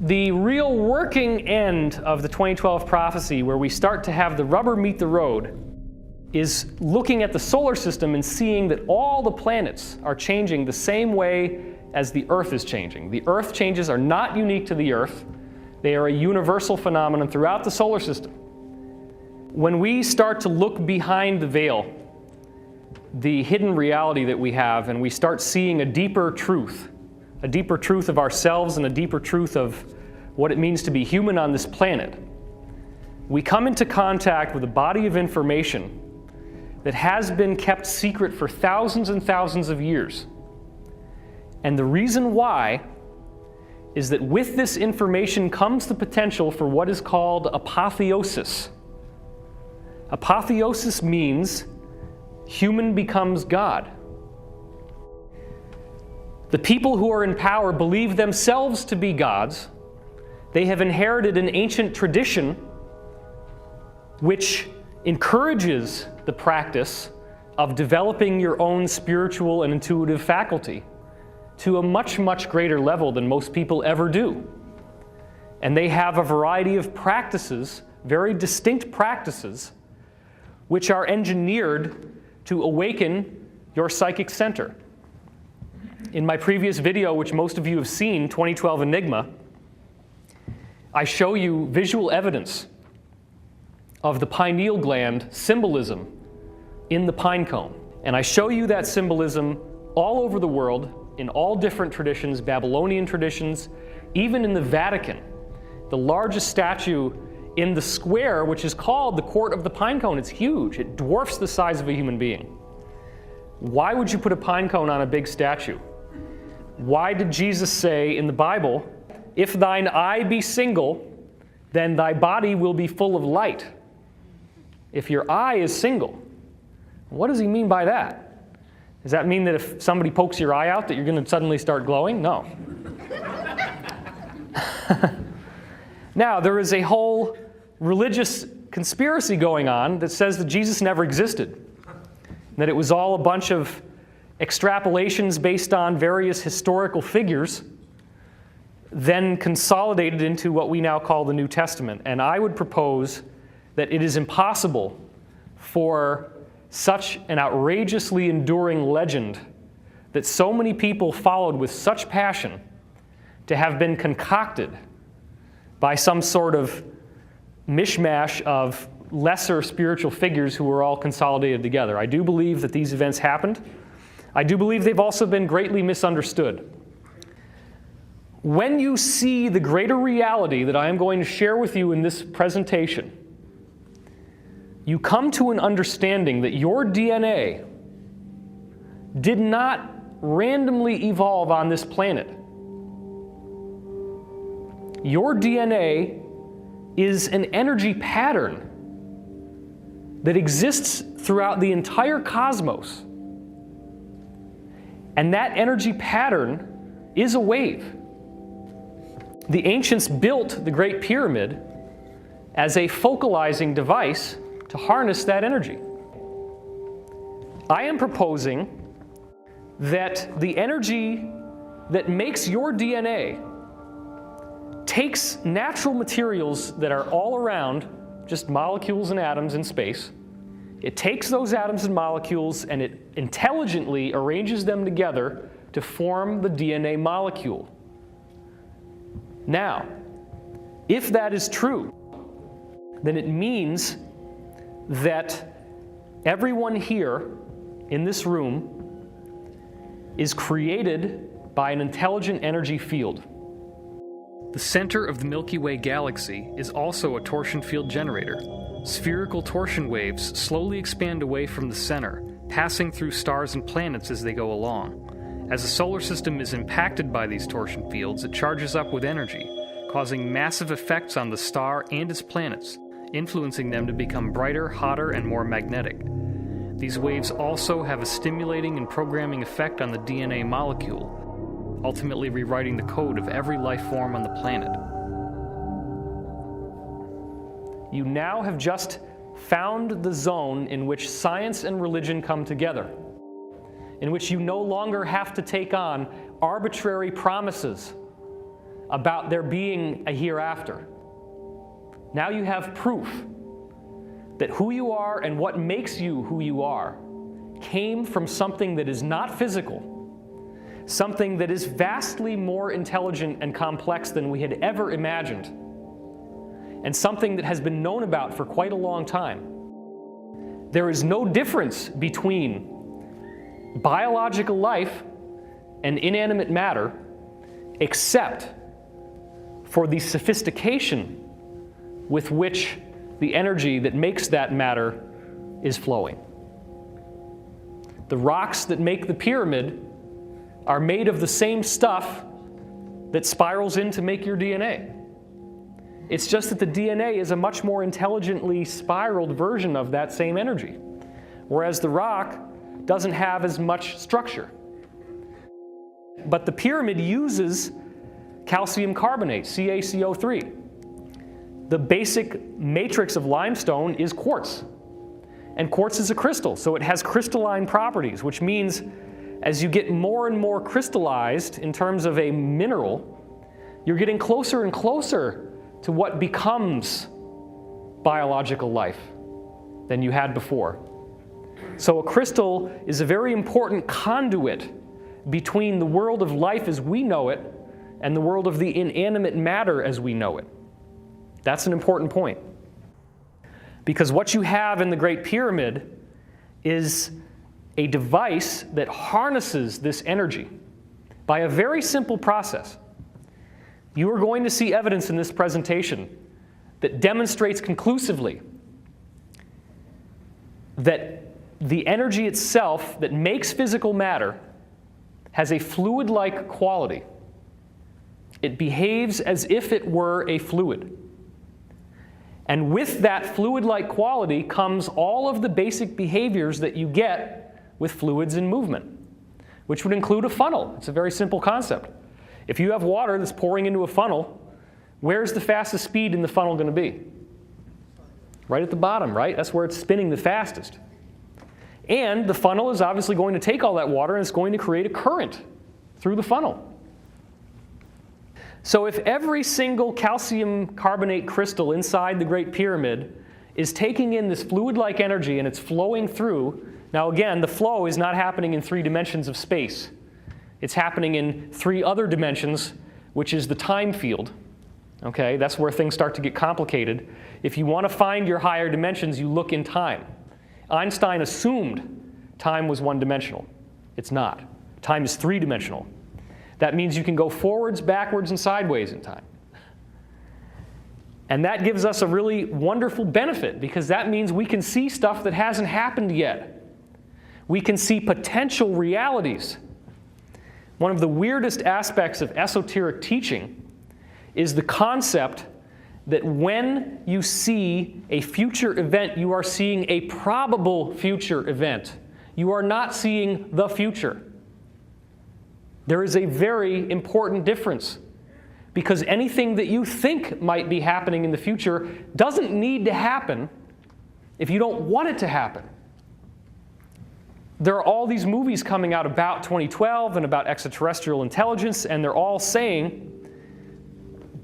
The real working end of the 2012 prophecy, where we start to have the rubber meet the road, is looking at the solar system and seeing that all the planets are changing the same way as the Earth is changing. The Earth changes are not unique to the Earth. They are a universal phenomenon throughout the solar system. When we start to look behind the veil, the hidden reality that we have, and we start seeing a deeper truth of ourselves and a deeper truth of what it means to be human on this planet, we come into contact with a body of information that has been kept secret for thousands and thousands of years. And the reason why is that with this information comes the potential for what is called apotheosis. Apotheosis means human becomes God. The people who are in power believe themselves to be gods. They have inherited an ancient tradition which encourages the practice of developing your own spiritual and intuitive faculty to a much, much greater level than most people ever do. And they have a variety of practices, very distinct practices, which are engineered to awaken your psychic center. In my previous video, which most of you have seen, 2012 Enigma, I show you visual evidence of the pineal gland symbolism in the pine cone. And I show you that symbolism all over the world, in all different traditions, Babylonian traditions, even in the Vatican. The largest statue in the square, which is called the Court of the Pine Cone, it's huge. It dwarfs the size of a human being. Why would you put a pine cone on a big statue? Why did Jesus say in the Bible, "If thine eye be single, then thy body will be full of light"? If your eye is single, what does he mean by that? Does that mean that if somebody pokes your eye out that you're going to suddenly start glowing? No. Now, there is a whole religious conspiracy going on that says that Jesus never existed, that it was all a bunch of extrapolations based on various historical figures, then consolidated into what we now call the New Testament. And I would propose that it is impossible for such an outrageously enduring legend that so many people followed with such passion to have been concocted by some sort of mishmash of lesser spiritual figures who were all consolidated together. I do believe that these events happened. I do believe they've also been greatly misunderstood. When you see the greater reality that I am going to share with you in this presentation, you come to an understanding that your DNA did not randomly evolve on this planet. Your DNA is an energy pattern that exists throughout the entire cosmos. And that energy pattern is a wave. The ancients built the Great Pyramid as a focalizing device to harness that energy. I am proposing that the energy that makes your DNA takes natural materials that are all around, just molecules and atoms in space. It takes those atoms and molecules and it intelligently arranges them together to form the DNA molecule. Now, if that is true, then it means that everyone here in this room is created by an intelligent energy field. The center of the Milky Way galaxy is also a torsion field generator. Spherical torsion waves slowly expand away from the center, passing through stars and planets as they go along. As the solar system is impacted by these torsion fields, it charges up with energy, causing massive effects on the star and its planets, influencing them to become brighter, hotter, and more magnetic. These waves also have a stimulating and programming effect on the DNA molecule, ultimately rewriting the code of every life form on the planet. You now have just found the zone in which science and religion come together, in which you no longer have to take on arbitrary promises about there being a hereafter. Now you have proof that who you are and what makes you who you are came from something that is not physical, something that is vastly more intelligent and complex than we had ever imagined, and something that has been known about for quite a long time. There is no difference between biological life and inanimate matter except for the sophistication with which the energy that makes that matter is flowing. The rocks that make the pyramid are made of the same stuff that spirals in to make your DNA. It's just that the DNA is a much more intelligently spiraled version of that same energy, whereas the rock doesn't have as much structure. But the pyramid uses calcium carbonate, CaCO3. The basic matrix of limestone is quartz. And quartz is a crystal, so it has crystalline properties, which means as you get more and more crystallized in terms of a mineral, you're getting closer and closer to what becomes biological life than you had before. So a crystal is a very important conduit between the world of life as we know it and the world of the inanimate matter as we know it. That's an important point. Because what you have in the Great Pyramid is a device that harnesses this energy by a very simple process. You are going to see evidence in this presentation that demonstrates conclusively that the energy itself that makes physical matter has a fluid-like quality. It behaves as if it were a fluid. And with that fluid-like quality comes all of the basic behaviors that you get with fluids in movement, which would include a funnel. It's a very simple concept. If you have water that's pouring into a funnel, where's the fastest speed in the funnel going to be? Right at the bottom, right? That's where it's spinning the fastest. And the funnel is obviously going to take all that water and it's going to create a current through the funnel. So if every single calcium carbonate crystal inside the Great Pyramid is taking in this fluid-like energy and it's flowing through, now again, the flow is not happening in 3 dimensions of space. It's happening in 3 other dimensions, which is the time field. Okay, that's where things start to get complicated. If you want to find your higher dimensions, you look in time. Einstein assumed time was 1-dimensional. It's not. Time is 3-dimensional. That means you can go forwards, backwards, and sideways in time. And that gives us a really wonderful benefit because that means we can see stuff that hasn't happened yet. We can see potential realities. One of the weirdest aspects of esoteric teaching is the concept that when you see a future event, you are seeing a probable future event. You are not seeing the future. There is a very important difference because anything that you think might be happening in the future doesn't need to happen if you don't want it to happen. There are all these movies coming out about 2012 and about extraterrestrial intelligence, and they're all saying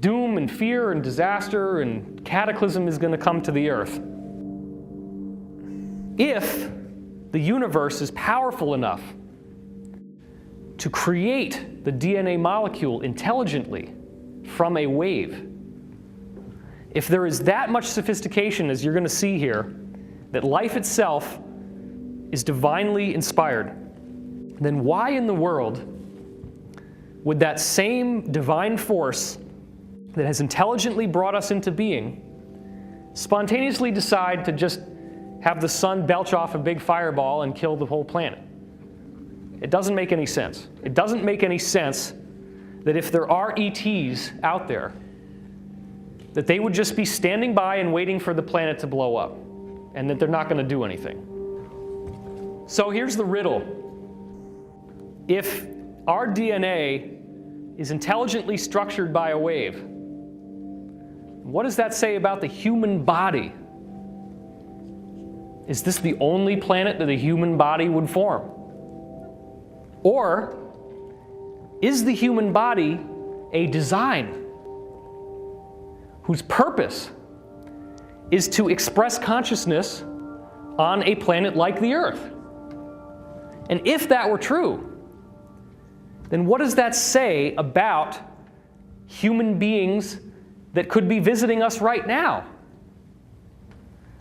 doom and fear and disaster and cataclysm is going to come to the earth. If the universe is powerful enough to create the DNA molecule intelligently from a wave, if there is that much sophistication, as you're going to see here, that life itself is divinely inspired, then why in the world would that same divine force that has intelligently brought us into being spontaneously decide to just have the sun belch off a big fireball and kill the whole planet? It doesn't make any sense. It doesn't make any sense that if there are ETs out there, that they would just be standing by and waiting for the planet to blow up, and that they're not going to do anything. So here's the riddle. If our DNA is intelligently structured by a wave, what does that say about the human body? Is this the only planet that a human body would form? Or is the human body a design whose purpose is to express consciousness on a planet like the Earth. And if that were true, then what does that say about human beings that could be visiting us right now?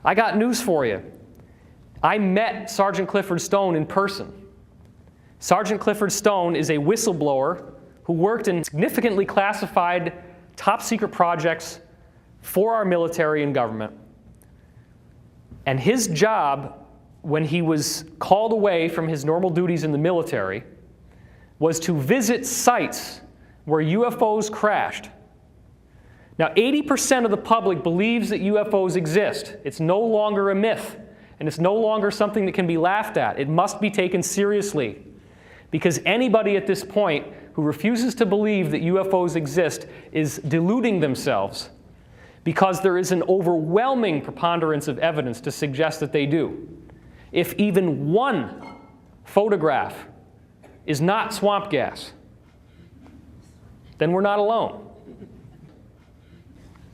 I got news for you. I met Sergeant Clifford Stone in person. Sergeant Clifford Stone is a whistleblower who worked in significantly classified top secret projects for our military and government. And his job, when he was called away from his normal duties in the military, was to visit sites where UFOs crashed. Now, 80% of the public believes that UFOs exist. It's no longer a myth, and it's no longer something that can be laughed at. It must be taken seriously, because anybody at this point who refuses to believe that UFOs exist is deluding themselves, because there is an overwhelming preponderance of evidence to suggest that they do. If even one photograph is not swamp gas, then we're not alone.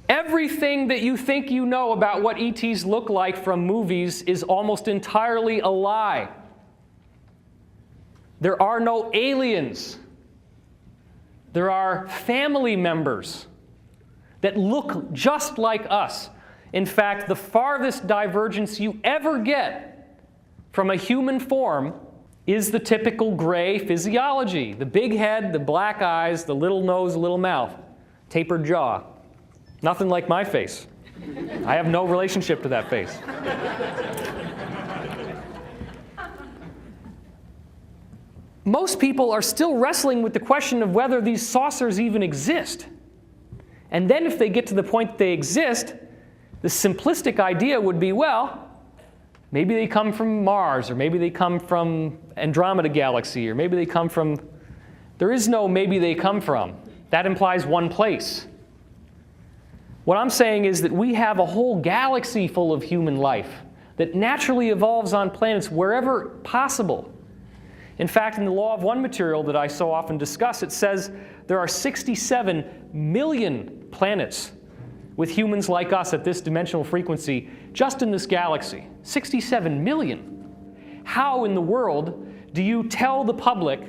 Everything that you think you know about what ETs look like from movies is almost entirely a lie. There are no aliens. There are family members that look just like us. In fact, the farthest divergence you ever get from a human form is the typical gray physiology. The big head, the black eyes, the little nose, little mouth, tapered jaw. Nothing like my face. I have no relationship to that face. Most people are still wrestling with the question of whether these saucers even exist. And then if they get to the point that they exist, the simplistic idea would be, well, maybe they come from Mars, or maybe they come from Andromeda Galaxy, or maybe they come from... There is no maybe they come from. That implies one place. What I'm saying is that we have a whole galaxy full of human life that naturally evolves on planets wherever possible. In fact, in the Law of One material that I so often discuss, it says there are 67 million planets with humans like us at this dimensional frequency just in this galaxy. 67 million. How in the world do you tell the public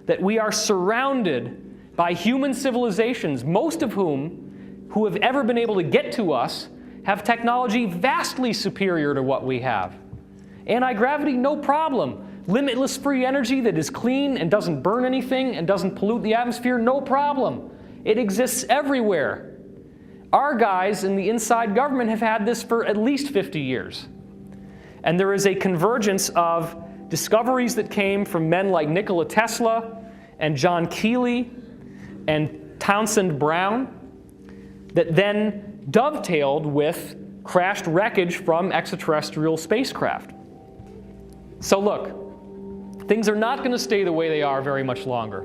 that we are surrounded by human civilizations, most of whom who have ever been able to get to us have technology vastly superior to what we have? Anti-gravity, no problem. Limitless free energy that is clean and doesn't burn anything and doesn't pollute the atmosphere, no problem. It exists everywhere. Our guys in the inside government have had this for at least 50 years. And there is a convergence of discoveries that came from men like Nikola Tesla and John Keely and Townsend Brown that then dovetailed with crashed wreckage from extraterrestrial spacecraft. So look, things are not going to stay the way they are very much longer.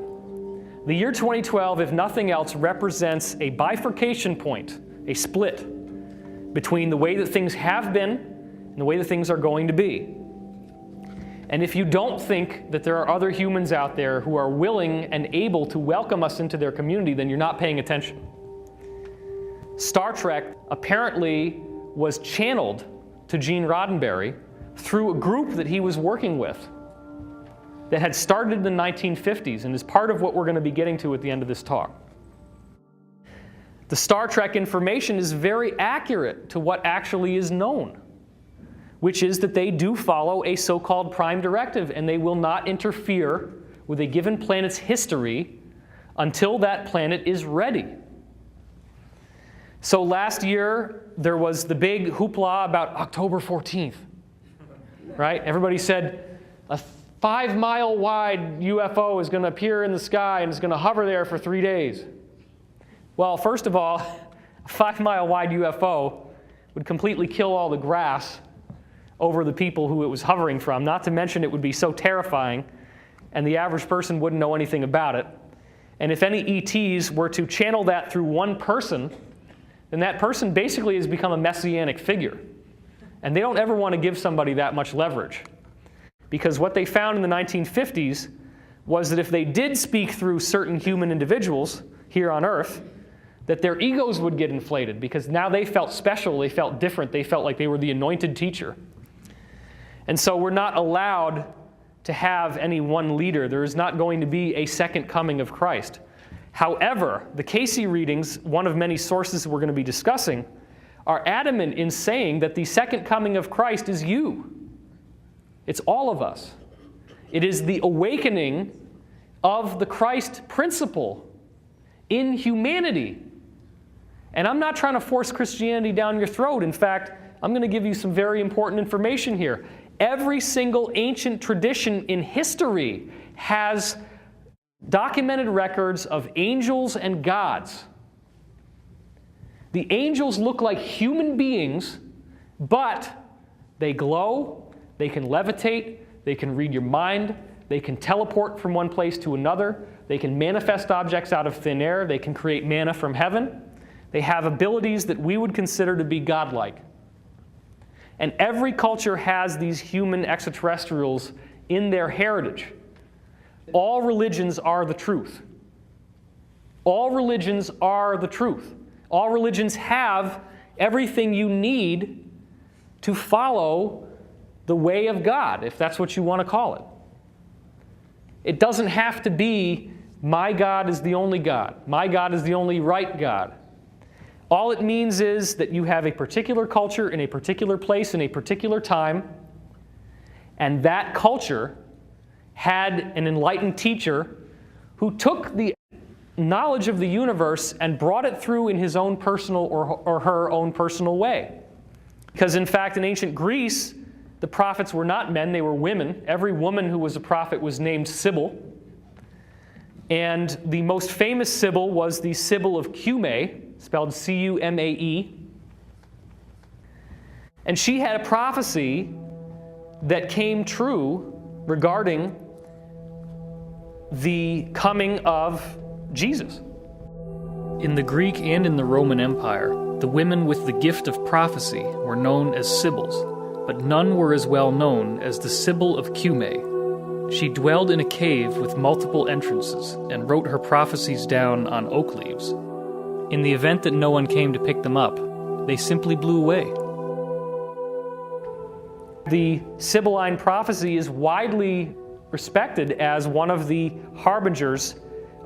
The year 2012, if nothing else, represents a bifurcation point, a split between the way that things have been and the way that things are going to be. And if you don't think that there are other humans out there who are willing and able to welcome us into their community, then you're not paying attention. Star Trek apparently was channeled to Gene Roddenberry through a group that he was working with that had started in the 1950s and is part of what we're going to be getting to at the end of this talk. The Star Trek information is very accurate to what actually is known, which is that they do follow a so-called prime directive, and they will not interfere with a given planet's history until that planet is ready. So last year, there was the big hoopla about October 14th, right? Everybody said a 5-mile wide UFO is going to appear in the sky and it's going to hover there for 3 days. Well, first of all, a 5-mile wide UFO would completely kill all the grass over the people who it was hovering from, not to mention it would be so terrifying and the average person wouldn't know anything about it. And if any ETs were to channel that through one person, then that person basically has become a messianic figure. And they don't ever want to give somebody that much leverage. Because what they found in the 1950s was that if they did speak through certain human individuals, here on earth, that their egos would get inflated because now they felt special, they felt different, they felt like they were the anointed teacher. And so we're not allowed to have any one leader. There is not going to be a second coming of Christ. However, the Casey readings, one of many sources we're going to be discussing, are adamant in saying that the second coming of Christ is you. It's all of us. It is the awakening of the Christ principle in humanity. And I'm not trying to force Christianity down your throat. In fact, I'm going to give you some very important information here. Every single ancient tradition in history has documented records of angels and gods. The angels look like human beings, but they glow, they can levitate, they can read your mind, they can teleport from one place to another, they can manifest objects out of thin air, they can create manna from heaven. They have abilities that we would consider to be godlike. And every culture has these human extraterrestrials in their heritage. All religions are the truth. All religions are the truth. All religions have everything you need to follow the way of God, if that's what you want to call it. It doesn't have to be, my God is the only God. My God is the only right God. All it means is that you have a particular culture in a particular place in a particular time, and that culture had an enlightened teacher who took the knowledge of the universe and brought it through in his own personal or her own personal way. Because in fact, in ancient Greece, the prophets were not men, they were women. Every woman who was a prophet was named Sibyl. And the most famous Sibyl was the Sibyl of Cumae, spelled C-U-M-A-E. And she had a prophecy that came true regarding the coming of Jesus. In the Greek and in the Roman Empire, the women with the gift of prophecy were known as Sibyls, but none were as well known as the Sibyl of Cumae. She dwelled in a cave with multiple entrances and wrote her prophecies down on oak leaves. In the event that no one came to pick them up, they simply blew away. The Sibylline prophecy is widely respected as one of the harbingers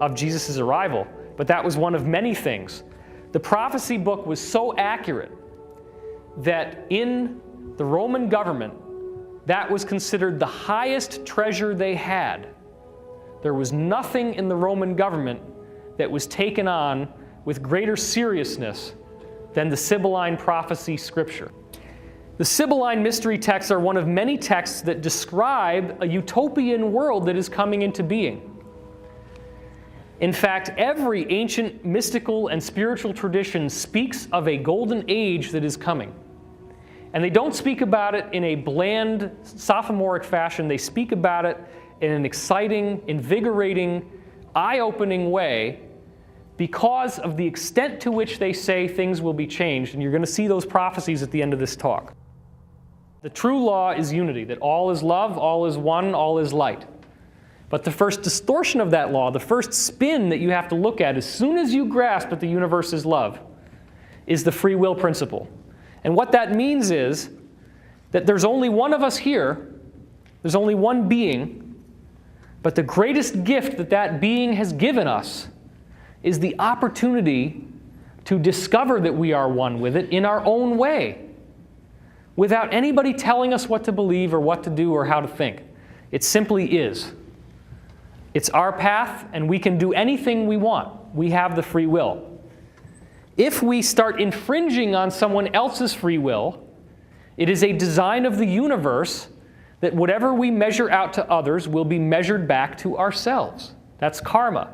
of Jesus' arrival, but that was one of many things. The prophecy book was so accurate that in the Roman government, that was considered the highest treasure they had. There was nothing in the Roman government that was taken on with greater seriousness than the Sibylline prophecy scripture. The Sibylline mystery texts are one of many texts that describe a utopian world that is coming into being. In fact, every ancient mystical and spiritual tradition speaks of a golden age that is coming. And they don't speak about it in a bland, sophomoric fashion. They speak about it in an exciting, invigorating, eye-opening way because of the extent to which they say things will be changed. And you're going to see those prophecies at the end of this talk. The true law is unity, that all is love, all is one, all is light. But the first distortion of that law, the first spin that you have to look at as soon as you grasp that the universe is love, is the free will principle. And what that means is that there's only one of us here, there's only one being, but the greatest gift that that being has given us is the opportunity to discover that we are one with it in our own way, without anybody telling us what to believe or what to do or how to think. It simply is. It's our path, and we can do anything we want. We have the free will. If we start infringing on someone else's free will, it is a design of the universe that whatever we measure out to others will be measured back to ourselves. That's karma.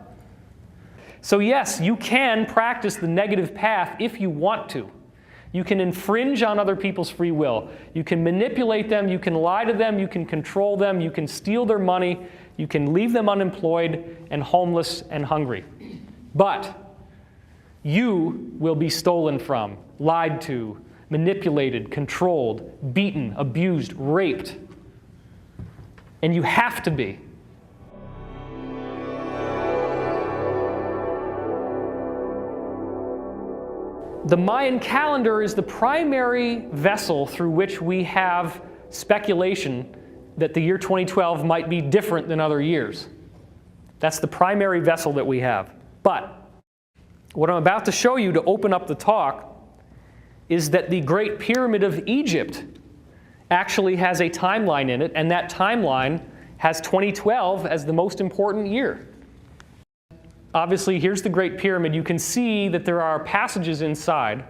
So yes, you can practice the negative path if you want to. You can infringe on other people's free will. You can manipulate them, you can lie to them, you can control them, you can steal their money, you can leave them unemployed and homeless and hungry. But you will be stolen from, lied to, manipulated, controlled, beaten, abused, raped. And you have to be. The Mayan calendar is the primary vessel through which we have speculation that the year 2012 might be different than other years. That's the primary vessel that we have. But what I'm about to show you to open up the talk is that the Great Pyramid of Egypt actually has a timeline in it, and that timeline has 2012 as the most important year. Obviously, here's the Great Pyramid. You can see that there are passages inside,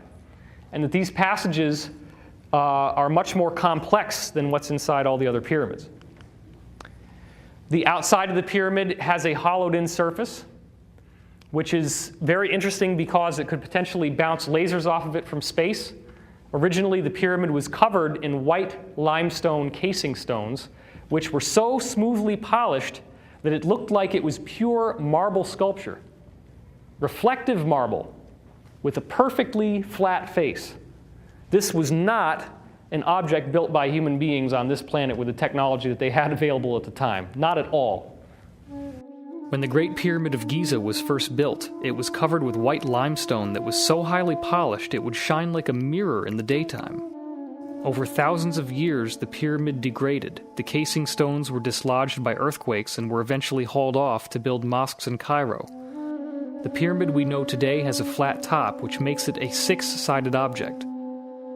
and that these passages are much more complex than what's inside all the other pyramids. The outside of the pyramid has a hollowed-in surface, which is very interesting because it could potentially bounce lasers off of it from space. Originally, the pyramid was covered in white limestone casing stones, which were so smoothly polished that it looked like it was pure marble sculpture, reflective marble with a perfectly flat face. This was not an object built by human beings on this planet with the technology that they had available at the time. Not at all. When the Great Pyramid of Giza was first built, it was covered with white limestone that was so highly polished it would shine like a mirror in the daytime. Over thousands of years, the pyramid degraded. The casing stones were dislodged by earthquakes and were eventually hauled off to build mosques in Cairo. The pyramid we know today has a flat top, which makes it a six-sided object.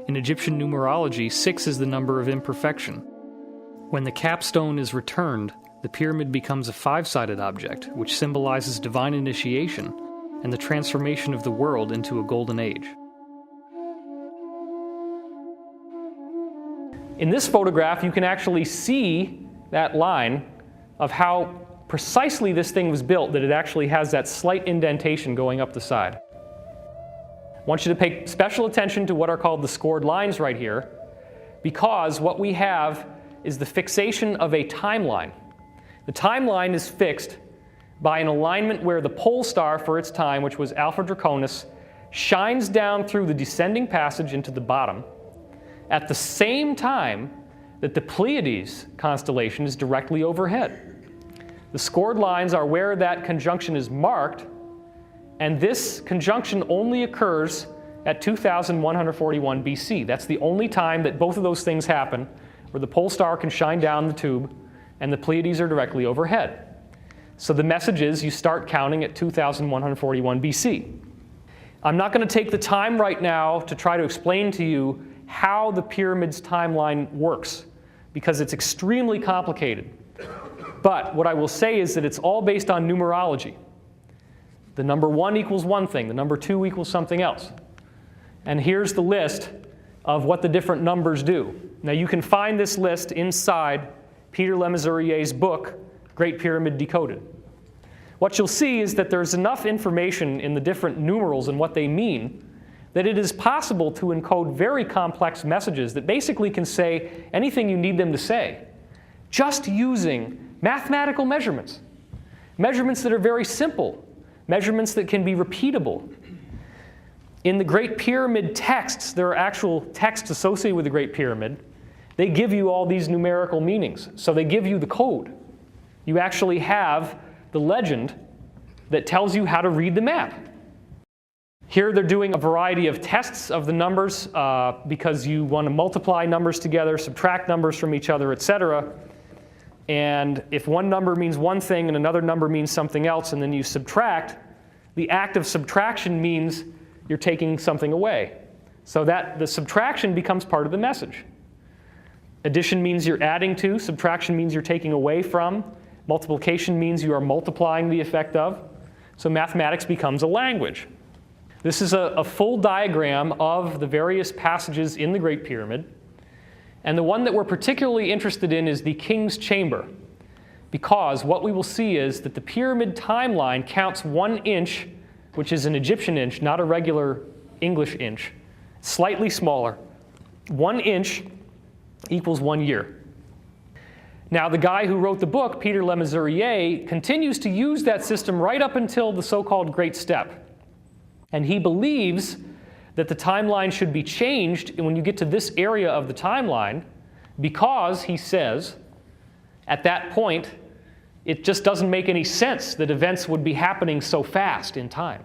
In Egyptian numerology, 6 is the number of imperfection. When the capstone is returned, the pyramid becomes a 5-sided object, which symbolizes divine initiation and the transformation of the world into a golden age. In this photograph, you can actually see that line of how precisely this thing was built, that it actually has that slight indentation going up the side. I want you to pay special attention to what are called the scored lines right here, because what we have is the fixation of a timeline. The timeline is fixed by an alignment where the pole star for its time, which was Alpha Draconis, shines down through the descending passage into the bottom, at the same time that the Pleiades constellation is directly overhead. The scored lines are where that conjunction is marked, and this conjunction only occurs at 2141 BC. That's the only time that both of those things happen, where the pole star can shine down the tube and the Pleiades are directly overhead. So the message is you start counting at 2141 BC. I'm not going to take the time right now to try to explain to you how the pyramid's timeline works, because it's extremely complicated. But what I will say is that it's all based on numerology. The number 1 equals one thing, the number 2 equals something else. And here's the list of what the different numbers do. Now you can find this list inside Peter Lemaisurier's book, Great Pyramid Decoded. What you'll see is that there's enough information in the different numerals and what they mean that it is possible to encode very complex messages that basically can say anything you need them to say, just using mathematical measurements. Measurements that are very simple, measurements that can be repeatable. In the Great Pyramid texts, there are actual texts associated with the Great Pyramid. They give you all these numerical meanings. So they give you the code. You actually have the legend that tells you how to read the map. Here they're doing a variety of tests of the numbers because you want to multiply numbers together, subtract numbers from each other, etc. And if one number means one thing and another number means something else, and then you subtract, the act of subtraction means you're taking something away. So that the subtraction becomes part of the message. Addition means you're adding to, subtraction means you're taking away from, multiplication means you are multiplying the effect of. So mathematics becomes a language. This is a full diagram of the various passages in the Great Pyramid. And the one that we're particularly interested in is the King's Chamber, because what we will see is that the pyramid timeline counts 1 inch, which is an Egyptian inch, not a regular English inch, slightly smaller. 1 inch equals 1 year. Now, the guy who wrote the book, Peter Lemaisurrier, continues to use that system right up until the so-called Great Step. And he believes that the timeline should be changed when you get to this area of the timeline because, he says, at that point, it just doesn't make any sense that events would be happening so fast in time.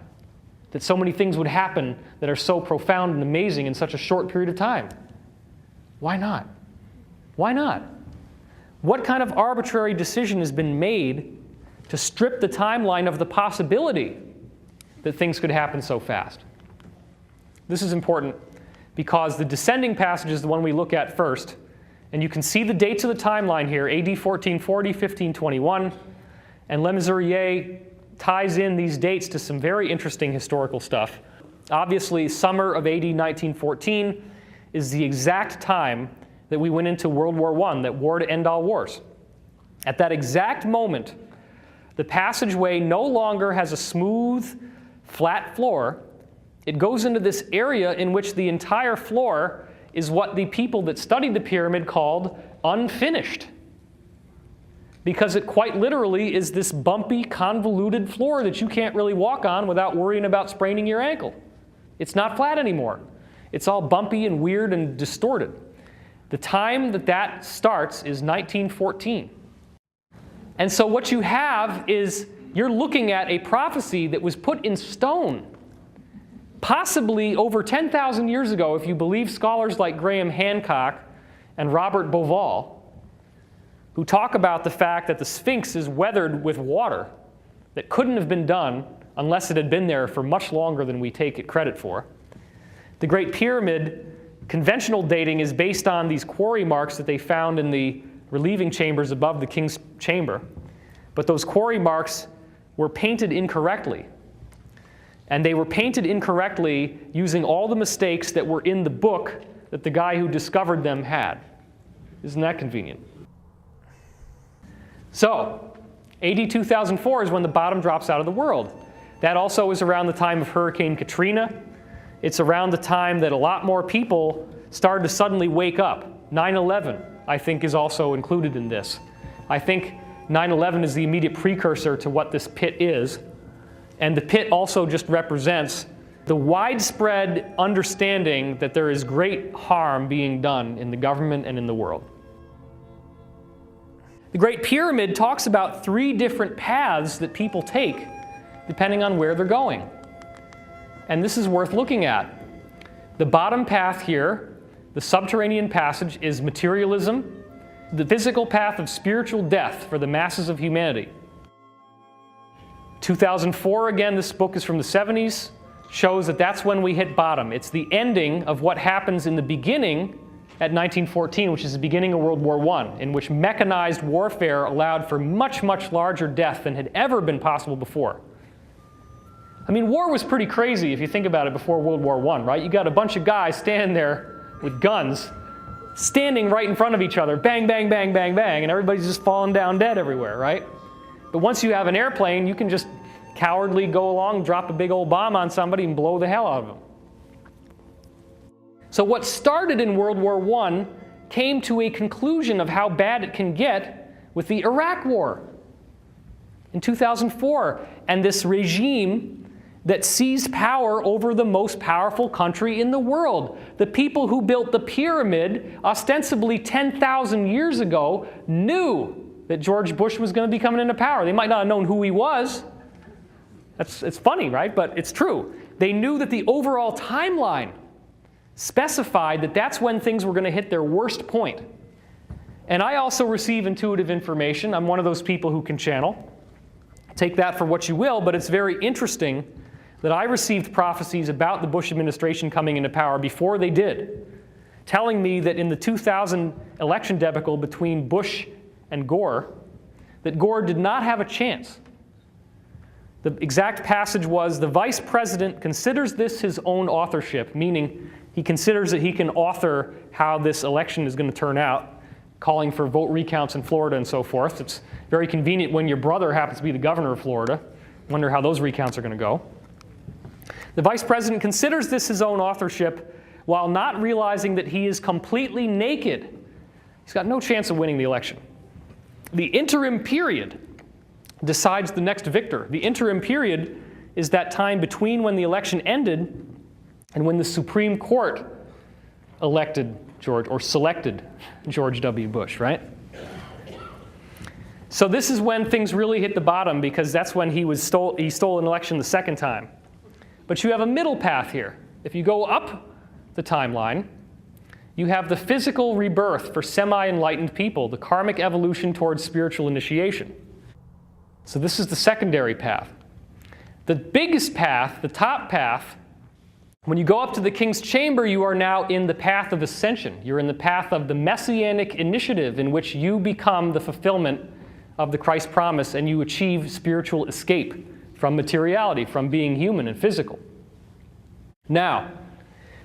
that so many things would happen that are so profound and amazing in such a short period of time? Why not? Why not? What kind of arbitrary decision has been made to strip the timeline of the possibility that things could happen so fast? This is important because the descending passage is the one we look at first. And you can see the dates of the timeline here, AD 1440, 1521. And Le Mesurier ties in these dates to some very interesting historical stuff. Obviously, summer of AD 1914 is the exact time that we went into World War I, that war to end all wars. At that exact moment, the passageway no longer has a smooth, flat floor. It goes into this area in which the entire floor is what the people that studied the pyramid called unfinished. Because it quite literally is this bumpy, convoluted floor that you can't really walk on without worrying about spraining your ankle. It's not flat anymore. It's all bumpy and weird and distorted. The time that that starts is 1914. And so what you have is you're looking at a prophecy that was put in stone, possibly over 10,000 years ago, if you believe scholars like Graham Hancock and Robert Bauval, who talk about the fact that the Sphinx is weathered with water that couldn't have been done unless it had been there for much longer than we take it credit for. The Great Pyramid, conventional dating is based on these quarry marks that they found in the relieving chambers above the king's chamber. But those quarry marks were painted incorrectly. And they were painted incorrectly using all the mistakes that were in the book that the guy who discovered them had. Isn't that convenient? So, AD 2004 is when the bottom drops out of the world. That also is around the time of Hurricane Katrina. It's around the time that a lot more people started to suddenly wake up. 9/11, I think, is also included in this. I think 9/11 is the immediate precursor to what this pit is. And the pit also just represents the widespread understanding that there is great harm being done in the government and in the world. The Great Pyramid talks about 3 different paths that people take depending on where they're going. And this is worth looking at. The bottom path here, the subterranean passage, is materialism, the physical path of spiritual death for the masses of humanity. 2004, again, this book is from the 70s, shows that that's when we hit bottom. It's the ending of what happens in the beginning at 1914, which is the beginning of World War I, in which mechanized warfare allowed for much, much larger death than had ever been possible before. I mean, war was pretty crazy if you think about it before World War I, right? You got a bunch of guys standing there with guns, standing right in front of each other, bang, bang, bang, bang, bang, and everybody's just falling down dead everywhere, right? But once you have an airplane, you can just cowardly go along, drop a big old bomb on somebody, and blow the hell out of them. So what started in World War I came to a conclusion of how bad it can get with the Iraq War in 2004, and this regime that seized power over the most powerful country in the world. The people who built the pyramid, ostensibly 10,000 years ago, knew that George Bush was going to be coming into power. They might not have known who he was. It's funny, right? But it's true. They knew that the overall timeline specified that that's when things were going to hit their worst point. And I also receive intuitive information. I'm one of those people who can channel. Take that for what you will, but it's very interesting that I received prophecies about the Bush administration coming into power before they did, telling me that in the 2000 election debacle between Bush and Gore, that Gore did not have a chance. The exact passage was, the vice president considers this his own authorship, meaning he considers that he can author how this election is going to turn out, calling for vote recounts in Florida and so forth. It's very convenient when your brother happens to be the governor of Florida. Wonder how those recounts are going to go. The vice president considers this his own authorship while not realizing that he is completely naked. He's got no chance of winning the election. The interim period decides the next victor. The interim period is that time between when the election ended and when the Supreme Court elected George, or selected George W. Bush, right? So this is when things really hit the bottom, because that's when he stole an election the second time. But you have a middle path here. If you go up the timeline, you have the physical rebirth for semi-enlightened people, the karmic evolution towards spiritual initiation. So this is the secondary path. The biggest path, the top path, when you go up to the king's chamber, you are now in the path of ascension. You're in the path of the messianic initiative in which you become the fulfillment of the Christ promise and you achieve spiritual escape from materiality, from being human and physical. Now,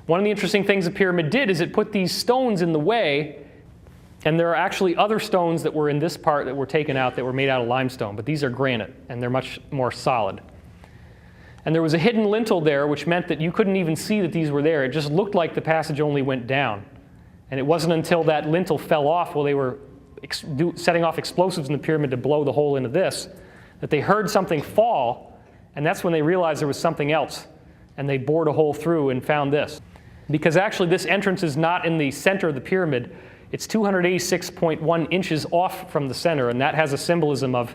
one of the interesting things the pyramid did is it put these stones in the way, and there are actually other stones that were in this part that were taken out that were made out of limestone, but these are granite, and they're much more solid. And there was a hidden lintel there, which meant that you couldn't even see that these were there. It just looked like the passage only went down. And it wasn't until that lintel fell off while they were setting off explosives in the pyramid to blow the hole into this, that they heard something fall, and that's when they realized there was something else. And they bored a hole through and found this. Because actually this entrance is not in the center of the pyramid. It's 286.1 inches off from the center, and that has a symbolism of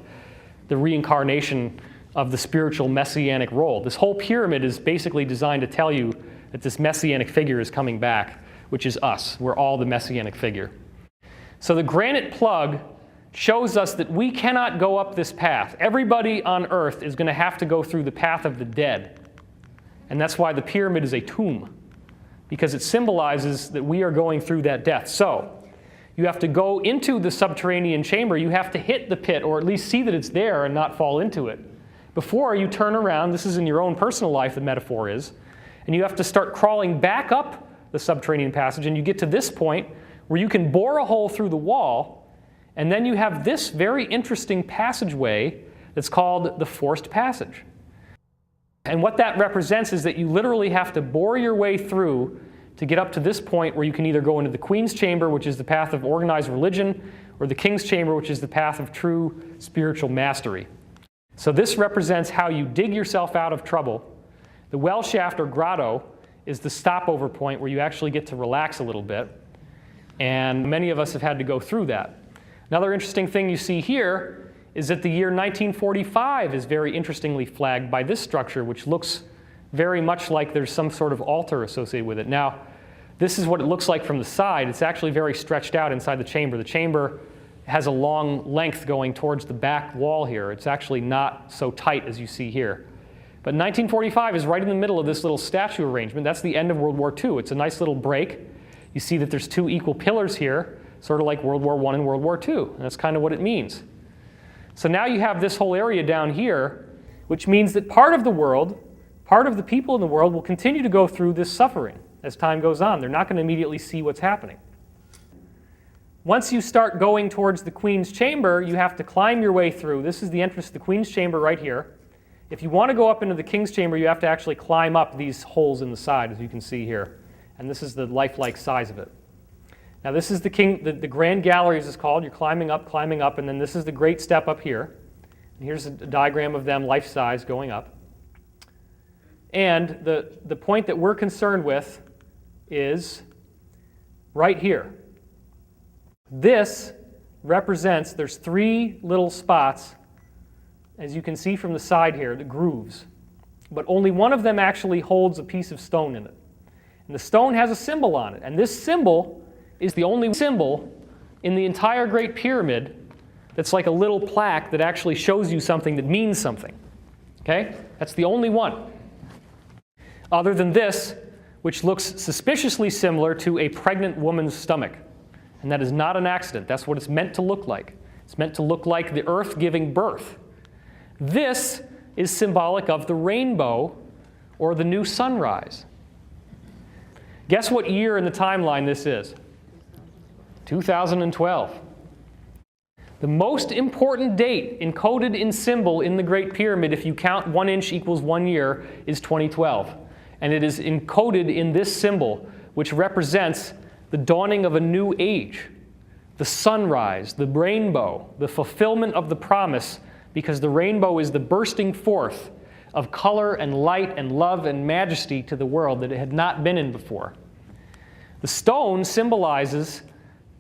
the reincarnation of the spiritual messianic role. This whole pyramid is basically designed to tell you that this messianic figure is coming back, which is us. We're all the messianic figure. So the granite plug shows us that we cannot go up this path. Everybody on earth is going to have to go through the path of the dead. And that's why the pyramid is a tomb, because it symbolizes that we are going through that death. So you have to go into the subterranean chamber. You have to hit the pit, or at least see that it's there and not fall into it, before you turn around. This is in your own personal life, the metaphor is. And you have to start crawling back up the subterranean passage, and you get to this point where you can bore a hole through the wall, and then you have this very interesting passageway that's called the forced passage. And what that represents is that you literally have to bore your way through to get up to this point where you can either go into the Queen's chamber, which is the path of organized religion, or the King's chamber, which is the path of true spiritual mastery. So this represents how you dig yourself out of trouble. The well shaft or grotto is the stopover point where you actually get to relax a little bit. And many of us have had to go through that. Another interesting thing you see here is that the year 1945 is very interestingly flagged by this structure, which looks very much like there's some sort of altar associated with it. Now, this is what it looks like from the side. It's actually very stretched out inside the chamber. The chamber has a long length going towards the back wall here. It's actually not so tight as you see here. But 1945 is right in the middle of this little statue arrangement. That's the end of World War II. It's a nice little break. You see that there's two equal pillars here, sort of like World War I and World War II. And that's kind of what it means. So now you have this whole area down here, which means that part of the world, part of the people in the world will continue to go through this suffering as time goes on. They're not going to immediately see what's happening. Once you start going towards the Queen's chamber, you have to climb your way through. This is the entrance to the Queen's chamber right here. If you want to go up into the King's chamber, you have to actually climb up these holes in the side, as you can see here. And this is the lifelike size of it. Now this is the Grand Gallery, as it's called. You're climbing up, and then this is the great step up here. And here's a diagram of them life-size going up. And the point that we're concerned with is right here. This represents, there's three little spots, as you can see from the side here, the grooves. But only one of them actually holds a piece of stone in it. And the stone has a symbol on it. And this symbol is the only symbol in the entire Great Pyramid that's like a little plaque that actually shows you something that means something. Okay? That's the only one. Other than this, which looks suspiciously similar to a pregnant woman's stomach. And that is not an accident. That's what it's meant to look like. It's meant to look like the earth giving birth. This is symbolic of the rainbow or the new sunrise. Guess what year in the timeline this is? 2012. The most important date encoded in symbol in the Great Pyramid, if you count 1 inch equals 1 year, is 2012. And it is encoded in this symbol, which represents the dawning of a new age, the sunrise, the rainbow, the fulfillment of the promise, because the rainbow is the bursting forth of color and light and love and majesty to the world that it had not been in before. The stone symbolizes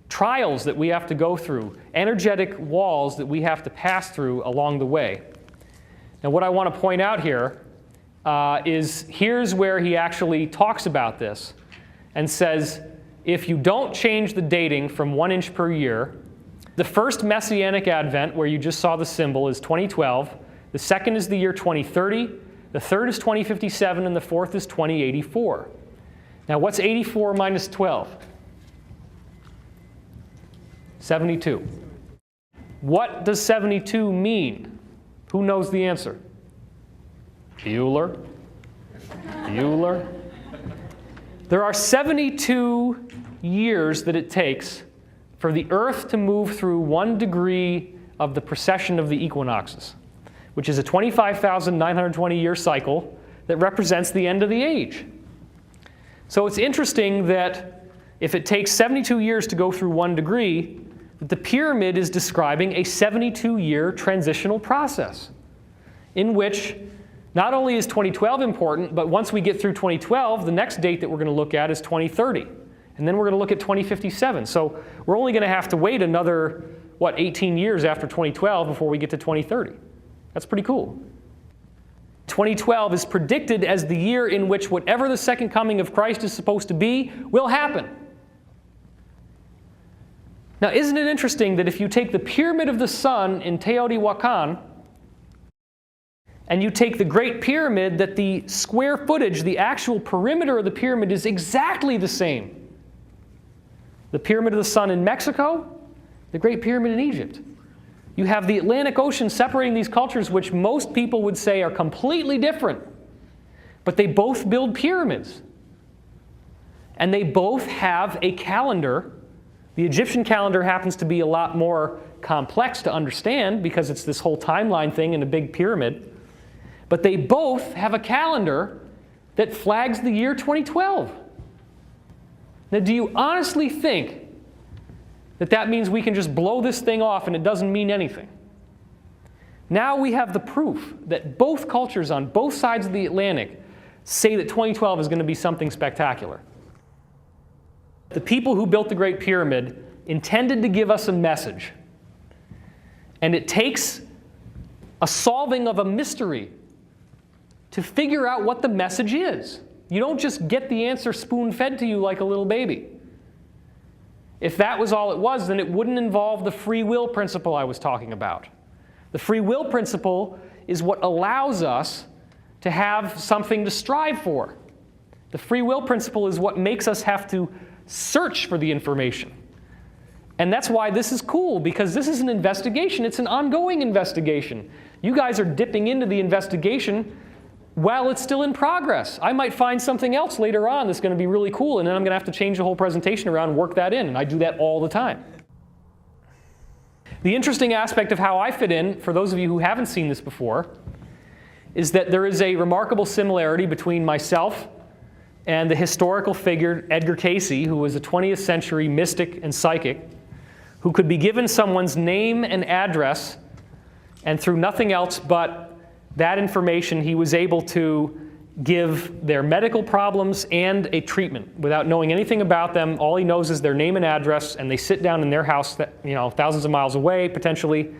trials that we have to go through, energetic walls that we have to pass through along the way. Now what I want to point out here here's where he actually talks about this and says, if you don't change the dating from 1 inch per year, the first Messianic Advent, where you just saw the symbol, is 2012. The second is the year 2030. The third is 2057, and the fourth is 2084. Now, what's 84 minus 12? 72. What does 72 mean? Who knows the answer? Bueller? Bueller? There are 72 years that it takes for the Earth to move through 1 degree of the precession of the equinoxes, which is a 25,920-year cycle that represents the end of the age. So it's interesting that if it takes 72 years to go through 1 degree, that the pyramid is describing a 72-year transitional process in which not only is 2012 important, but once we get through 2012, the next date that we're going to look at is 2030. And then we're going to look at 2057. So we're only going to have to wait another, 18 years after 2012 before we get to 2030. That's pretty cool. 2012 is predicted as the year in which whatever the second coming of Christ is supposed to be will happen. Now, isn't it interesting that if you take the Pyramid of the Sun in Teotihuacan and you take the Great Pyramid, that the square footage, the actual perimeter of the pyramid is exactly the same? The Pyramid of the Sun in Mexico, the Great Pyramid in Egypt. You have the Atlantic Ocean separating these cultures, which most people would say are completely different. But they both build pyramids. And they both have a calendar. The Egyptian calendar happens to be a lot more complex to understand because it's this whole timeline thing in a big pyramid. But they both have a calendar that flags the year 2012. Now, do you honestly think that that means we can just blow this thing off and it doesn't mean anything? Now we have the proof that both cultures on both sides of the Atlantic say that 2012 is going to be something spectacular. The people who built the Great Pyramid intended to give us a message. And it takes a solving of a mystery to figure out what the message is. You don't just get the answer spoon-fed to you like a little baby. If that was all it was, then it wouldn't involve the free will principle I was talking about. The free will principle is what allows us to have something to strive for. The free will principle is what makes us have to search for the information. And that's why this is cool, because this is an investigation. It's an ongoing investigation. You guys are dipping into the investigation while it's still in progress. I might find something else later on that's going to be really cool, and then I'm going to have to change the whole presentation around and work that in, and I do that all the time. The interesting aspect of how I fit in, for those of you who haven't seen this before, is that there is a remarkable similarity between myself and the historical figure Edgar Cayce, who was a 20th century mystic and psychic, who could be given someone's name and address, and through nothing else but that information, he was able to give their medical problems and a treatment without knowing anything about them. All he knows is their name and address, and they sit down in their house, thousands of miles away, potentially.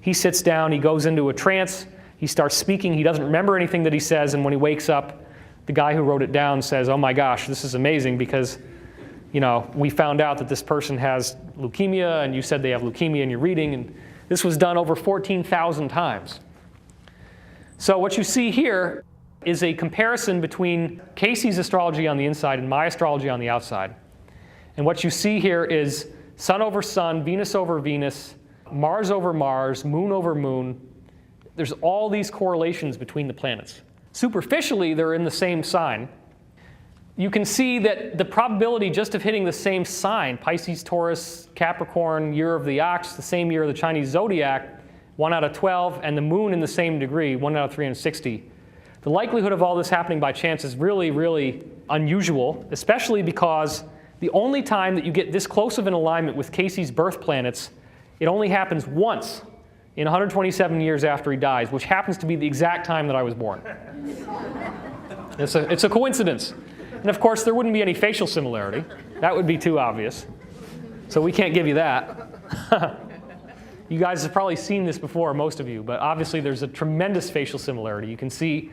He sits down, he goes into a trance, he starts speaking, he doesn't remember anything that he says, and when he wakes up, the guy who wrote it down says, "Oh my gosh, this is amazing because, we found out that this person has leukemia, and you said they have leukemia in your reading," and this was done over 14,000 times. So what you see here is a comparison between Cayce's astrology on the inside and my astrology on the outside. And what you see here is Sun over Sun, Venus over Venus, Mars over Mars, Moon over Moon. There's all these correlations between the planets. Superficially, they're in the same sign. You can see that the probability just of hitting the same sign, Pisces, Taurus, Capricorn, year of the ox, the same year of the Chinese zodiac, 1 out of 12, and the moon in the same degree, 1 out of 360. The likelihood of all this happening by chance is really, really unusual, especially because the only time that you get this close of an alignment with Cayce's birth planets, it only happens once in 127 years after he dies, which happens to be the exact time that I was born. It's a coincidence. And of course, there wouldn't be any facial similarity. That would be too obvious. So we can't give you that. You guys have probably seen this before, most of you, but obviously there's a tremendous facial similarity. You can see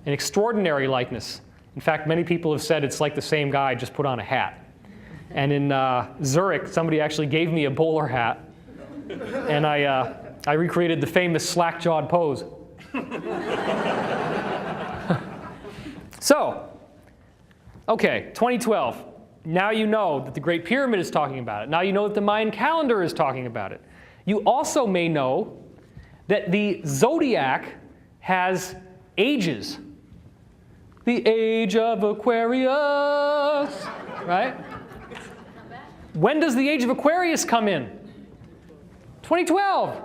an extraordinary likeness. In fact, many people have said it's like the same guy, just put on a hat. And in Zurich, somebody actually gave me a bowler hat, and I recreated the famous slack-jawed pose. So, okay, 2012. Now you know that the Great Pyramid is talking about it. Now you know that the Mayan calendar is talking about it. You also may know that the zodiac has ages. The age of Aquarius, right? When does the age of Aquarius come in? 2012.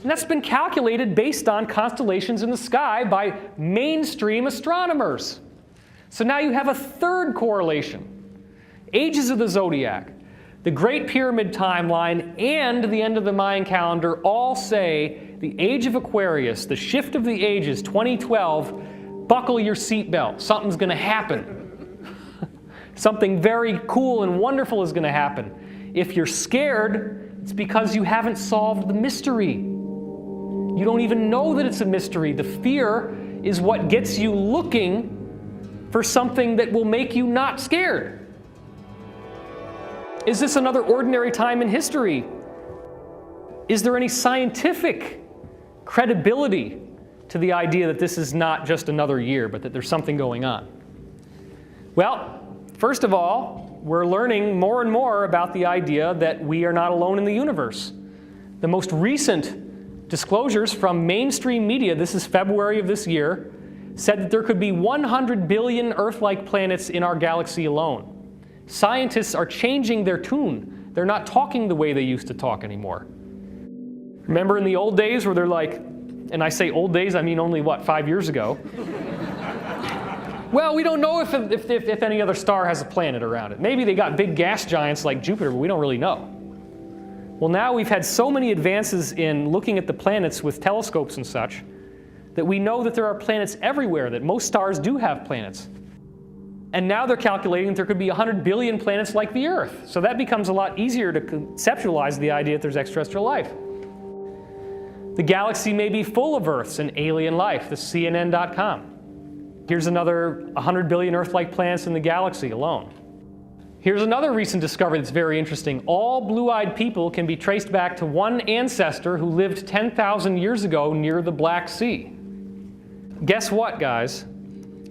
And that's been calculated based on constellations in the sky by mainstream astronomers. So now you have a third correlation. Ages of the zodiac, the Great Pyramid timeline, and the end of the Mayan calendar all say the age of Aquarius, the shift of the ages, 2012, buckle your seatbelt. Something's going to happen. Something very cool and wonderful is going to happen. If you're scared, it's because you haven't solved the mystery. You don't even know that it's a mystery. The fear is what gets you looking for something that will make you not scared. Is this another ordinary time in history? Is there any scientific credibility to the idea that this is not just another year, but that there's something going on? Well, first of all, we're learning more and more about the idea that we are not alone in the universe. The most recent disclosures from mainstream media, this is February of this year, said that there could be 100 billion Earth-like planets in our galaxy alone. Scientists are changing their tune. They're not talking the way they used to talk anymore. Remember in the old days where they're like, and I say old days, I mean only, 5 years ago? Well, we don't know if any other star has a planet around it. Maybe they got big gas giants like Jupiter, but we don't really know. Well, now we've had so many advances in looking at the planets with telescopes and such that we know that there are planets everywhere, that most stars do have planets. And now they're calculating that there could be 100 billion planets like the Earth. So that becomes a lot easier to conceptualize the idea that there's extraterrestrial life. The galaxy may be full of Earths and alien life, this is CNN.com. Here's another 100 billion Earth-like planets in the galaxy alone. Here's another recent discovery that's very interesting. All blue-eyed people can be traced back to one ancestor who lived 10,000 years ago near the Black Sea. Guess what, guys?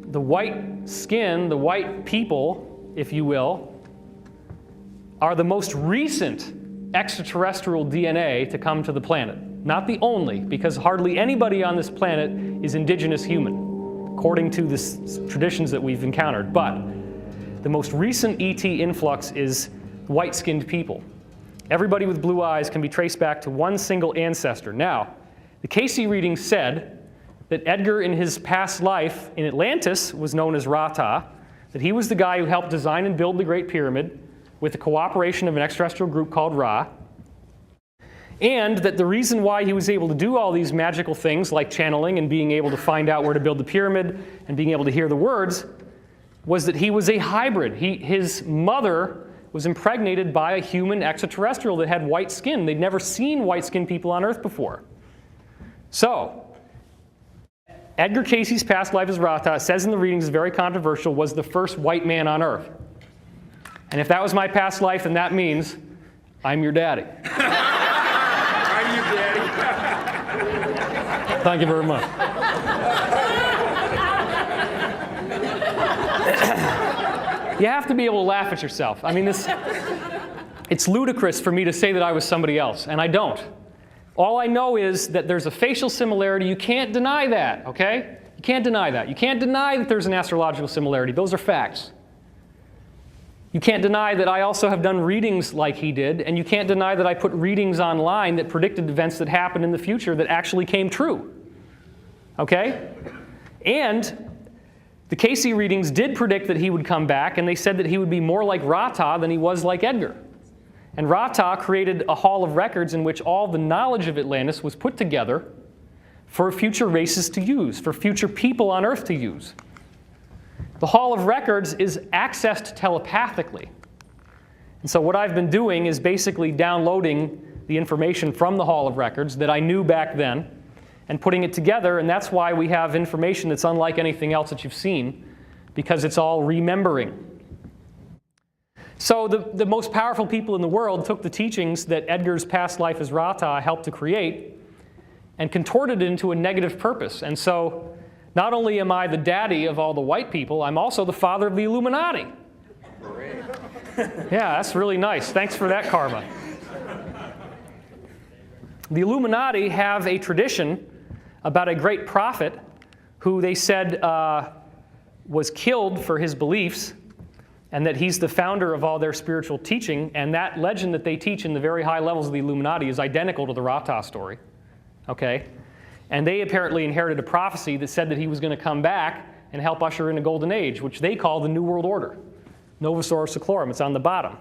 The white skin, the white people, if you will, are the most recent extraterrestrial DNA to come to the planet. Not the only, because hardly anybody on this planet is indigenous human, according to the traditions that we've encountered. But the most recent ET influx is white-skinned people. Everybody with blue eyes can be traced back to one single ancestor. Now, the Casey reading said that Edgar in his past life in Atlantis was known as Ra-Ta, that he was the guy who helped design and build the Great Pyramid with the cooperation of an extraterrestrial group called Ra, and that the reason why he was able to do all these magical things like channeling and being able to find out where to build the pyramid and being able to hear the words was that he was a hybrid. His mother was impregnated by a human extraterrestrial that had white skin. They'd never seen white-skinned people on Earth before. So, Edgar Casey's past life as Ra-Ta, it says in the readings, is very controversial, was the first white man on Earth. And if that was my past life, then that means I'm your daddy. I'm your daddy. Thank you very much. You have to be able to laugh at yourself. I mean, it's ludicrous for me to say that I was somebody else, and I don't. All I know is that there's a facial similarity. You can't deny that, okay? You can't deny that. You can't deny that there's an astrological similarity. Those are facts. You can't deny that I also have done readings like he did, and you can't deny that I put readings online that predicted events that happened in the future that actually came true, okay? And the Casey readings did predict that he would come back, and they said that he would be more like Ra-Ta than he was like Edgar. And Ra-Ta created a hall of records in which all the knowledge of Atlantis was put together for future races to use, for future people on Earth to use. The hall of records is accessed telepathically. And so what I've been doing is basically downloading the information from the hall of records that I knew back then and putting it together, and that's why we have information that's unlike anything else that you've seen, because it's all remembering. So the most powerful people in the world took the teachings that Edgar's past life as Rata helped to create and contorted it into a negative purpose. And so not only am I the daddy of all the white people, I'm also the father of the Illuminati. Yeah, that's really nice. Thanks for that, karma. The Illuminati have a tradition about a great prophet who they said was killed for his beliefs, and that he's the founder of all their spiritual teaching, and that legend that they teach in the very high levels of the Illuminati is identical to the Rata story. Okay? And they apparently inherited a prophecy that said that he was going to come back and help usher in a golden age, which they call the New World Order. Novus Ordo Seclorum, it's on the bottom.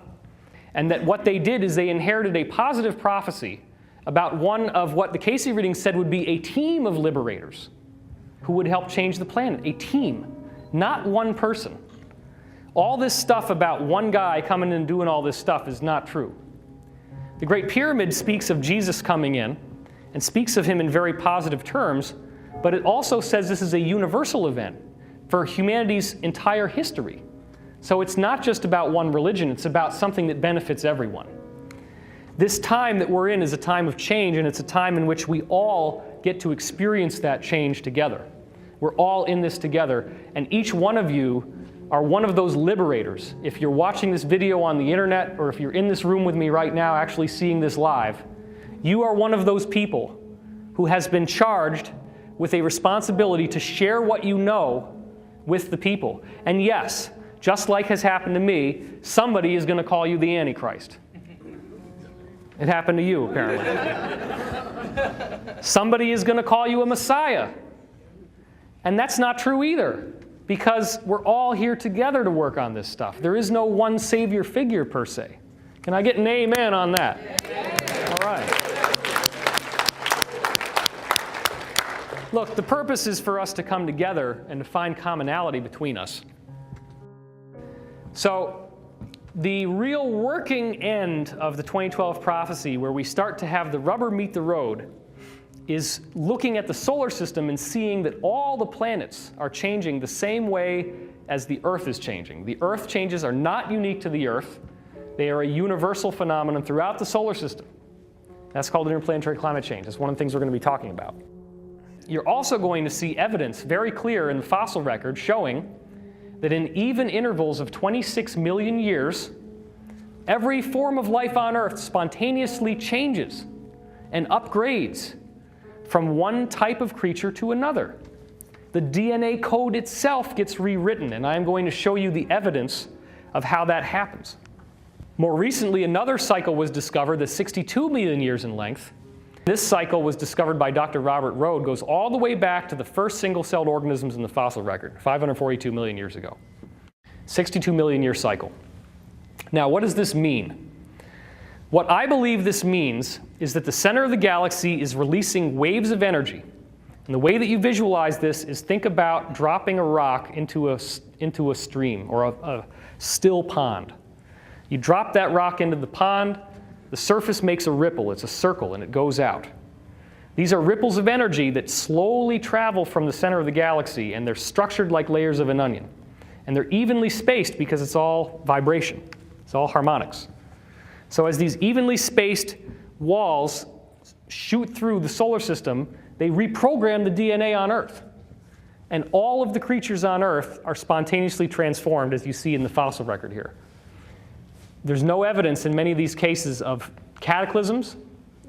And that what they did is they inherited a positive prophecy about one of what the Casey reading said would be a team of liberators who would help change the planet. A team, not one person. All this stuff about one guy coming in and doing all this stuff is not true. The Great Pyramid speaks of Jesus coming in and speaks of him in very positive terms, but it also says this is a universal event for humanity's entire history. So it's not just about one religion, it's about something that benefits everyone. This time that we're in is a time of change, and it's a time in which we all get to experience that change together. We're all in this together, and each one of you are one of those liberators. If you're watching this video on the internet, or if you're in this room with me right now actually seeing this live, you are one of those people who has been charged with a responsibility to share what you know with the people. And yes, just like has happened to me, somebody is going to call you the Antichrist. It happened to you, apparently. Somebody is going to call you a Messiah. And that's not true either, because we're all here together to work on this stuff. There is no one savior figure per se. Can I get an amen on that? All right. Look, the purpose is for us to come together and to find commonality between us. So the real working end of the 2012 prophecy, where we start to have the rubber meet the road, is looking at the solar system and seeing that all the planets are changing the same way as the Earth is changing. The Earth changes are not unique to the Earth. They are a universal phenomenon throughout the solar system. That's called interplanetary climate change. That's one of the things we're going to be talking about. You're also going to see evidence very clear in the fossil record showing that in even intervals of 26 million years, every form of life on Earth spontaneously changes and upgrades from one type of creature to another. The DNA code itself gets rewritten, and I'm going to show you the evidence of how that happens. More recently, another cycle was discovered that's 62 million years in length. This cycle was discovered by Dr. Robert Rode, goes all the way back to the first single-celled organisms in the fossil record, 542 million years ago. 62 million year cycle. Now, what does this mean? What I believe this means is that the center of the galaxy is releasing waves of energy. And the way that you visualize this is think about dropping a rock into a stream or a still pond. You drop that rock into the pond, the surface makes a ripple. It's a circle, and it goes out. These are ripples of energy that slowly travel from the center of the galaxy, and they're structured like layers of an onion. And they're evenly spaced because it's all vibration. It's all harmonics. So as these evenly spaced walls shoot through the solar system, they reprogram the DNA on Earth. And all of the creatures on Earth are spontaneously transformed, as you see in the fossil record here. There's no evidence in many of these cases of cataclysms.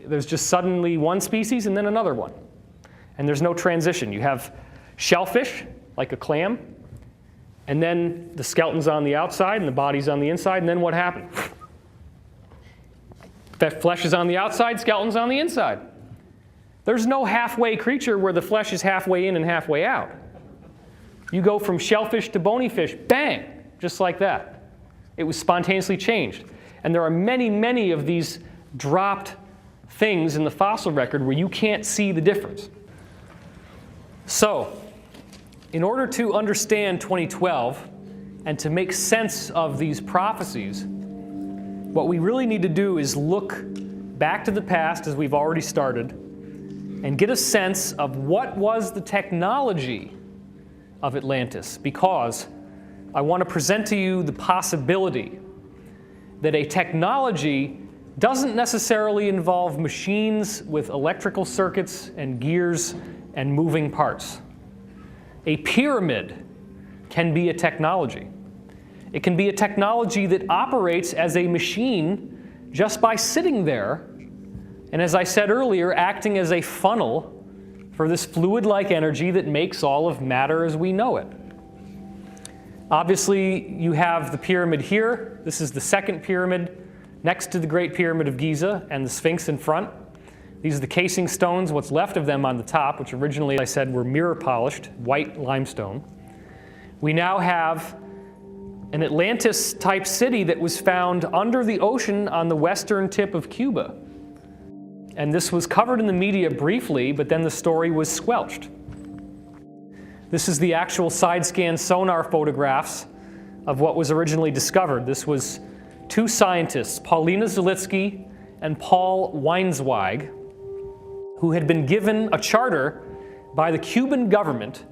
There's just suddenly one species and then another one. And there's no transition. You have shellfish, like a clam, and then the skeleton's on the outside and the body's on the inside, and then what happened? That flesh is on the outside, skeleton's on the inside. There's no halfway creature where the flesh is halfway in and halfway out. You go from shellfish to bony fish, bang, just like that. It was spontaneously changed. And there are many, many of these dropped things in the fossil record where you can't see the difference. So, in order to understand 2012 and to make sense of these prophecies, what we really need to do is look back to the past, as we've already started, and get a sense of what was the technology of Atlantis, because I want to present to you the possibility that a technology doesn't necessarily involve machines with electrical circuits and gears and moving parts. A pyramid can be a technology. It can be a technology that operates as a machine just by sitting there, and as I said earlier, acting as a funnel for this fluid-like energy that makes all of matter as we know it. Obviously, you have the pyramid here. This is the second pyramid next to the Great Pyramid of Giza and the Sphinx in front. These are the casing stones, what's left of them on the top, which originally, as I said, were mirror-polished, white limestone. We now have an Atlantis-type city that was found under the ocean on the western tip of Cuba. And this was covered in the media briefly, but then the story was squelched. This is the actual side-scan sonar photographs of what was originally discovered. This was two scientists, Paulina Zalitsky and Paul Weinzweig, who had been given a charter by the Cuban government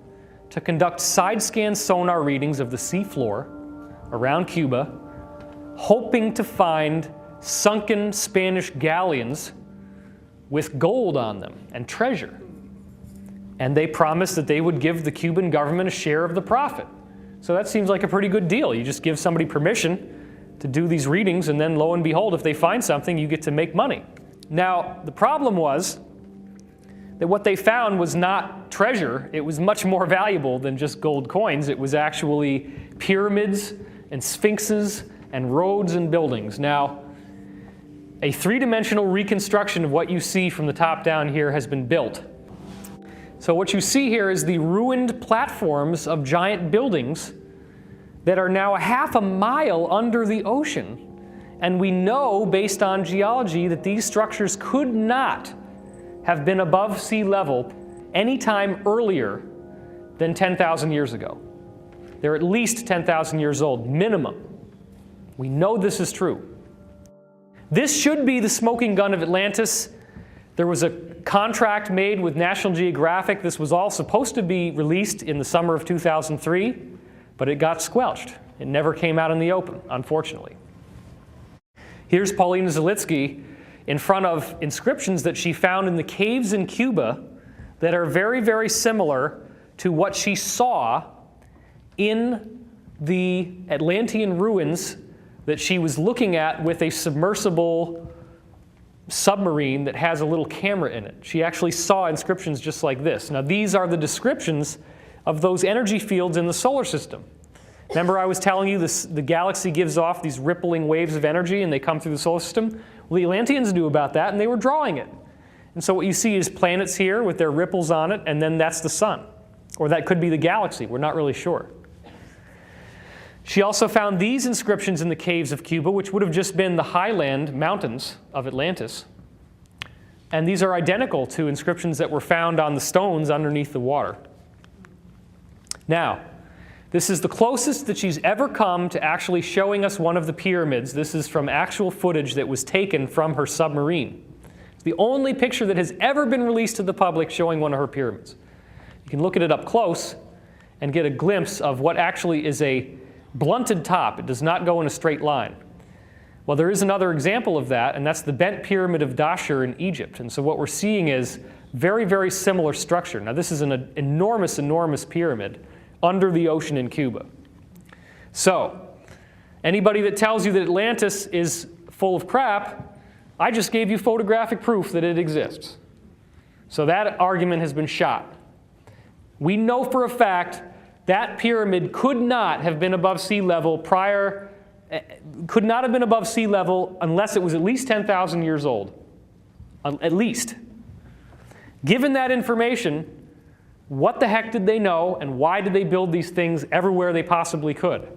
to conduct side-scan sonar readings of the seafloor around Cuba, hoping to find sunken Spanish galleons with gold on them and treasure. And they promised that they would give the Cuban government a share of the profit. So that seems like a pretty good deal. You just give somebody permission to do these readings, and then lo and behold, if they find something, you get to make money. Now, the problem was that what they found was not treasure. It was much more valuable than just gold coins. It was actually pyramids and sphinxes and roads and buildings. Now, a three-dimensional reconstruction of what you see from the top down here has been built. So what you see here is the ruined platforms of giant buildings that are now a half a mile under the ocean. And we know, based on geology, that these structures could not have been above sea level any time earlier than 10,000 years ago. They're at least 10,000 years old, minimum. We know this is true. This should be the smoking gun of Atlantis. There was a contract made with National Geographic. This was all supposed to be released in the summer of 2003, but it got squelched. It never came out in the open, unfortunately. Here's Paulina Zalitsky in front of inscriptions that she found in the caves in Cuba that are very, very similar to what she saw in the Atlantean ruins that she was looking at with a submersible submarine that has a little camera in it. She actually saw inscriptions just like this. Now, these are the descriptions of those energy fields in the solar system. Remember I was telling you the galaxy gives off these rippling waves of energy and they come through the solar system? Well, the Atlanteans knew about that and they were drawing it. And so what you see is planets here with their ripples on it, and then that's the sun. Or that could be the galaxy. We're not really sure. She also found these inscriptions in the caves of Cuba, which would have just been the highland mountains of Atlantis. And these are identical to inscriptions that were found on the stones underneath the water. Now, this is the closest that she's ever come to actually showing us one of the pyramids. This is from actual footage that was taken from her submarine. It's the only picture that has ever been released to the public showing one of her pyramids. You can look at it up close and get a glimpse of what actually is a blunted top. It does not go in a straight line. Well, there is another example of that, and that's the bent pyramid of Dashur in Egypt. And so what we're seeing is very, very similar structure. Now, this is an enormous, enormous pyramid under the ocean in Cuba. So, anybody that tells you that Atlantis is full of crap, I just gave you photographic proof that it exists. So that argument has been shot. We know for a fact that pyramid could not have been above sea level could not have been above sea level unless it was at least 10,000 years old. At least. Given that information, what the heck did they know and why did they build these things everywhere they possibly could?